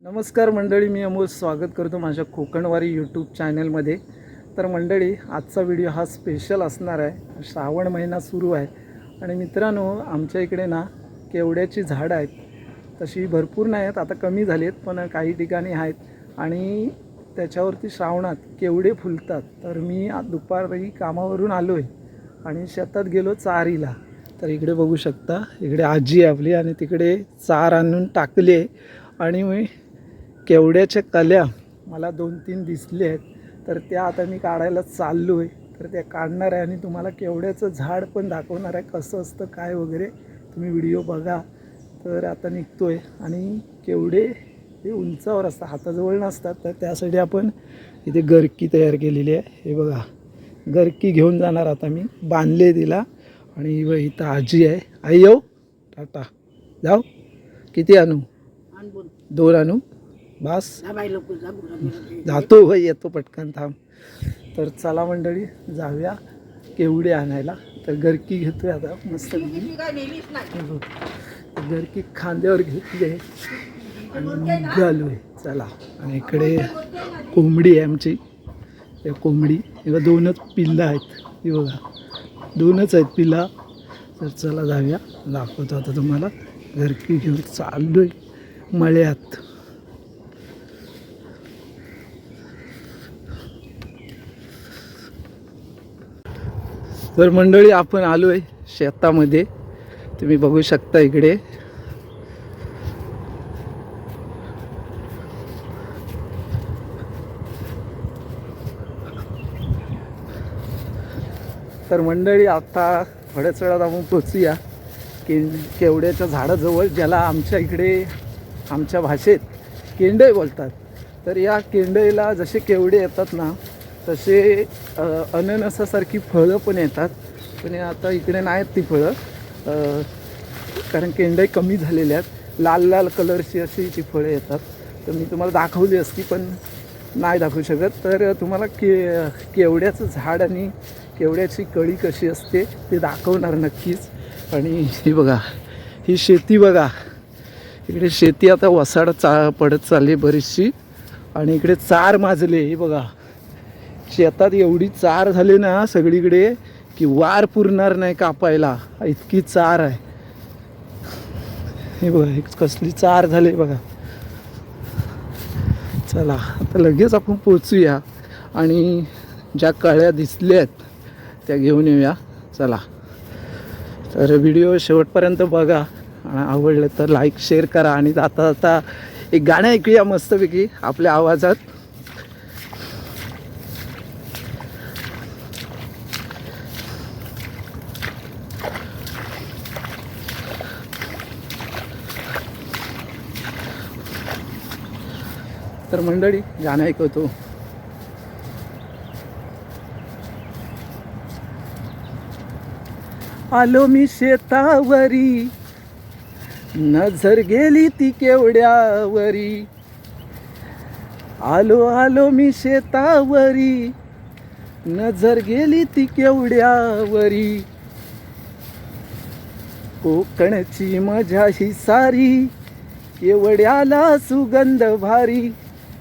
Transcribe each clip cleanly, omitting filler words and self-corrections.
नमस्कार मंडळी, मी अमोल स्वागत करतो माझ्या कोकणवारी यूट्यूब चॅनलमध्ये. तर मंडळी, आजचा व्हिडिओ हा स्पेशल असणार आहे. श्रावण महिना सुरू आहे आणि मित्रांनो, आमच्या इकडे ना केवड्याची झाडं आहेत. तशी भरपूर नाही आहेत, आता कमी झाली आहेत, पण काही ठिकाणी आहेत आणि त्याच्यावरती श्रावणात केवडे फुलतात. तर मी दुपारी कामावरून आलो आहे आणि शेतात गेलो चारीला. तर इकडे बघू शकता, इकडे आजी आहे आपली आणि तिकडे चार आणून टाकली आहे आणि मी केवड्याच्या कल्या मला 2-3 दिसले आहेत. तर त्या आता मी काढायला चाललो आहे. तर त्या काढणार आहे आणि तुम्हाला केवड्याचं झाड पण दाखवणार आहे, कसं असतं काय वगैरे. तुम्ही व्हिडिओ बघा. तर आता निघतो आहे आणि केवडे हे उंचावर असतात, हाताजवळ नसतात. तर त्यासाठी आपण इथे गरकी तयार केलेली आहे. हे बघा, गरकी घेऊन जाणार आता मी, बांधले तिला. आणि इथं आजी आहे. आई येऊ टाटा जाऊ. किती आणू? 2 आणू बस? जातो भाई, येतो पटकन, थांब. तर चला मंडळी, जाऊया केवडे आणायला. तर गरकी घेतोय आता मस्त. गरकी खांद्यावर घेतली आहे आणि निघालो आहे. चला. आणि इकडे कोंबडी आहे आमची. त्या कोंबडी किंवा 2च पिल्लं आहेत. ही बघा, 2च आहेत पिल्ला. तर चला जाऊया, दाखवतो आता तुम्हाला. गरकी घेऊन चाललो आहे मळ्यात. तर मंडळी, आपण आलो आहे शेतामध्ये. तुम्ही बघू शकता इकडे. तर मंडळी, आता थोड्याच वेळात आपण पोचूया केवड्याच्या झाडाजवळ, ज्याला आमच्या इकडे आमच्या भाषेत केंडे बोलतात. तर या केंडईला जसे केवडे येतात ना, तसे अननसासारखी फळं पण येतात. पण आता इकडे नाहीत ती फळं, कारण केंडई कमी झालेल्या आहेत. लाल लाल कलरची अशी ती फळं येतात. तर मी तुम्हाला दाखवली असती, पण नाही दाखवू शकत. तर तुम्हाला केवड्याचं झाड आणि केवड्याची कळी कशी असते ते दाखवणार नक्कीच. आणि ही बघा, ही शेती बघा. इकडे शेती आता वसाड पडत चालली बरीचशी. आणि इकडे चार माजले. हे बघा, शेतात एवढी चार झाली ना सगळीकडे की वार पुरणार नाही कापायला, इतकी चार आहे. हे बघा, कसली चार झाली बघा. चला, आता लगेच आपण पोचूया आणि ज्या कळ्या दिसल्या आहेत त्या घेऊन येऊया. चला. तर व्हिडिओ शेवटपर्यंत बघा आणि आवडलं तर लाईक शेअर करा. आणि आता आता एक गाणं ऐकूया मस्तपैकी आपल्या आवाजात. तर मंडळी, गाणं ऐकवतो. आलो मी शेतावरी, नजर गेली ती केवड्यावरी. आलो आलो मी शेतावरी, नजर गेली ती केवड्यावरी. कोकणची मजा ही सारी, केवड्याला सुगंध भारी.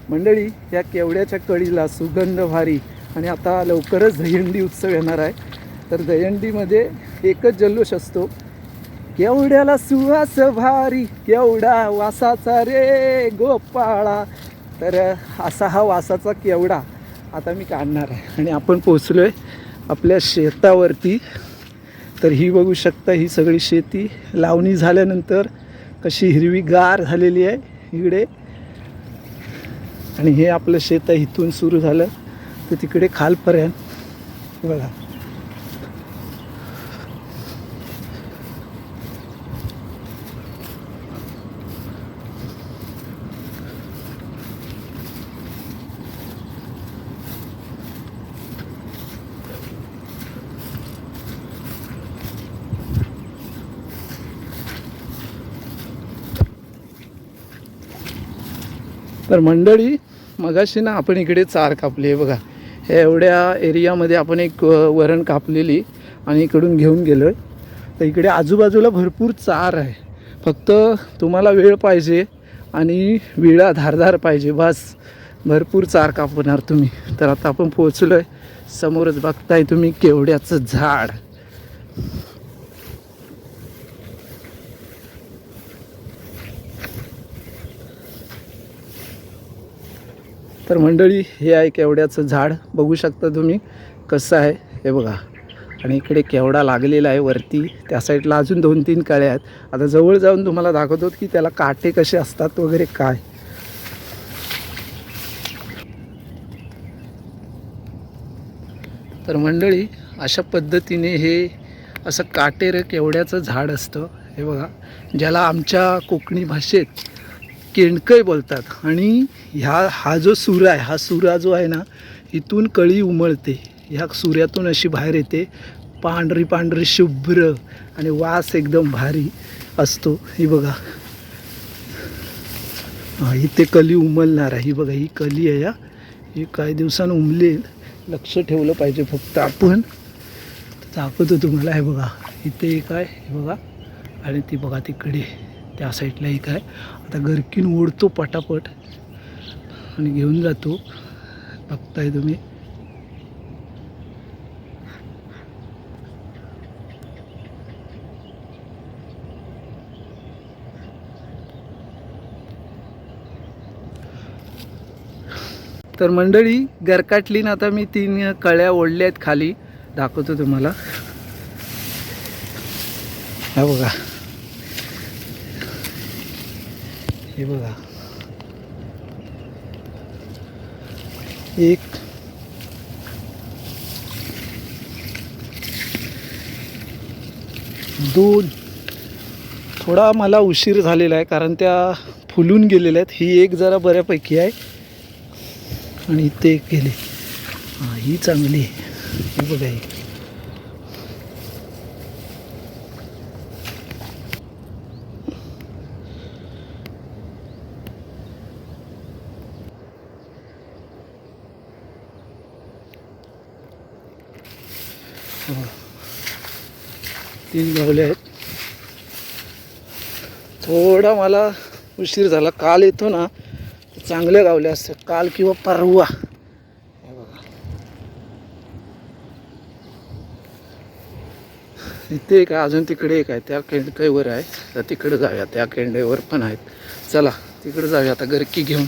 मंडळी, या केवड्याच्या कळीला सुगंध भारी. आणि आता लवकरच दहीहंडी उत्सव येणार आहे. तर दहीहंडीमध्ये एकच जल्लोष असतो, केवड्याला सुवास भारी, केवडा वासाचा रे गोपाळा. तर असा हा वासाचा केवडा आता मी काढणार आहे. आणि आपण पोचलो आहे आपल्या शेतावरती. तर ही बघू शकता, ही सगळी शेती लावणी झाल्यानंतर कशी हिरवीगार झालेली आहे इकडे. आणि हे आपलं शेत आहे, इथून सुरू झालं तर तिकडे खालपर्यंत बघा. तर मंडळी, मगाशी ना आपण इकडे चार कापली आहे बघा. ह्या एवढ्या एरियामध्ये आपण एक वरण कापलेली आणि इकडून घेऊन गेलो आहे. तर इकडे आजूबाजूला भरपूर चार आहे. फक्त तुम्हाला वेळ पाहिजे आणि विळा धारधार पाहिजे, बस भरपूर चार कापणार तुम्ही. तर आता आपण पोहोचलो आहे, समोरच बघताय तुम्ही केवड्याचं झाड. तर मंडळी हे आहे केवड्याचं झाड, बघू शकता तुम्ही कसं आहे हे बघा. आणि इकडे केवडा लागलेला आहे वरती, त्या साईडला अजून 2-3 कळ्या आहेत. आता जवळ जाऊन तुम्हाला दाखवतो की त्याला काटे कसे असतात वगैरे काय. तर मंडळी अशा पद्धतीने हे असं काटेर केवड्याचं झाड असतं हे बघा, ज्याला आमच्या कोकणी भाषेत केंडकय बोलतात. आणि हा जो सूर आहे, हा सुरा जो आहे ना, इथून कळी उमळते, ह्या सूर्यातून अशी बाहेर येते, पांढरी पांढरी शुभ्र, आणि वास एकदम भारी असतो. ही बघा, इथे कली उमलणार आहे. ही बघा, ही कली आहे, ही काही दिवसानं उमलेल, लक्ष ठेवलं पाहिजे फक्त आपण. दाखवतो तुम्हाला. हे बघा इथे एक आहे, हे बघा, आणि ती बघा तिकडे त्या साईडला एक आहे. आता गरकीन ओढतो पटापट आणि घेऊन जातो, बघताय तुम्ही. तर मंडळी गरकाटली ना, आता मी 3 कळ्या ओढल्या आहेत खाली, दाखवतो तुम्हाला. हा बघा, हे बघा, 1 2, थोडा मला उशीर झालेला आहे कारण त्या फुलून गेलेल्या आहेत. ही एक जरा बऱ्यापैकी आहे, आणि इथे एक गेली. हां, ही चांगली आहे. ही बघा, ही बघा, 3 गावले आहेत. थोडा मला उशीर झाला, काल येतो ना चांगल्या गावल्या असतात, काल किंवा परवा. हे बघा, इथे एक अजून तिकडे एक आहे, त्या केंडकाईवर आहे. तर तिकडे जाऊया, त्या केंड्यावर पण आहेत. चला तिकडे जाऊया आता गरकी घेऊन.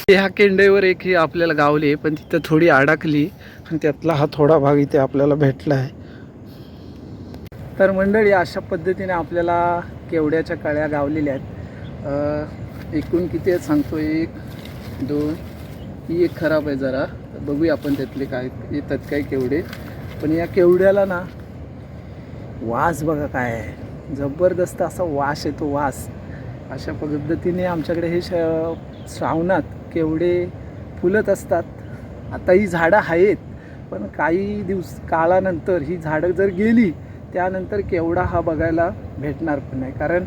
ह्या केंड्यावर एक ही आपल्याला गावली आहे, पण तिथं थोडी अडकली, आणि त्यातला हा थोडा भाग इथे आपल्याला भेटला आहे. तर मंडळी अशा पद्धतीने आपल्याला केवड्याच्या कळ्या गावलेल्या आहेत. एकूण किती आहेत सांगतो, 1 2, ही एक खराब आहे जरा, बघूया आपण त्यातले काय येतात काय केवडे. पण या केवड्याला ना वास बघा काय आहे, जबरदस्त असा वास येतो, वास. अशा पद्धतीने आमच्याकडे हे श्रावणात केवडे फुलत असतात. आता ही झाडं आहेत, पण काही काळानंतर ही झाडं जर गेली, त्यानंतर केवडा हा बघायला भेटणार पण नाही. कारण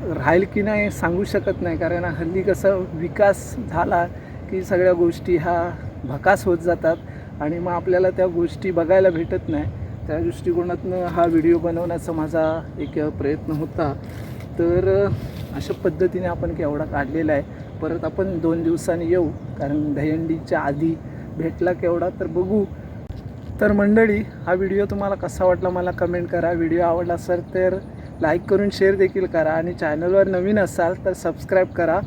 राहील की नाही सांगू शकत नाही, कारण हल्ली कसं विकास झाला की सगळ्या गोष्टी ह्या भकास होत जातात, आणि मग आपल्याला त्या गोष्टी बघायला भेटत नाही. त्या दृष्टिकोनातून हा व्हिडिओ बनवण्याचा माझा एक प्रयत्न होता. तर अशा पद्धतीने आपण केवडा काढलेला आहे. परत आपण 2 दिवसांनी येऊ, कारण दहीहंडीच्या आधी भेटला केवडा, तर बघू. तर मंडळी हा व्हिडिओ तुम्हाला कसा वाटला मला कमेंट करा. व्हिडिओ आवडला असेल तर लाईक करून शेअर देखील करा, आणि चॅनलवर नवीन असाल तर सबस्क्राईब करा.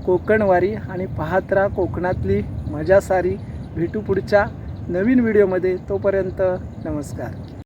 कोकणवारी आणि पाहत राहा कोकणातली मजा सारी. भेटू पुढच्या नवीन व्हिडिओमध्ये, तोपर्यंत नमस्कार.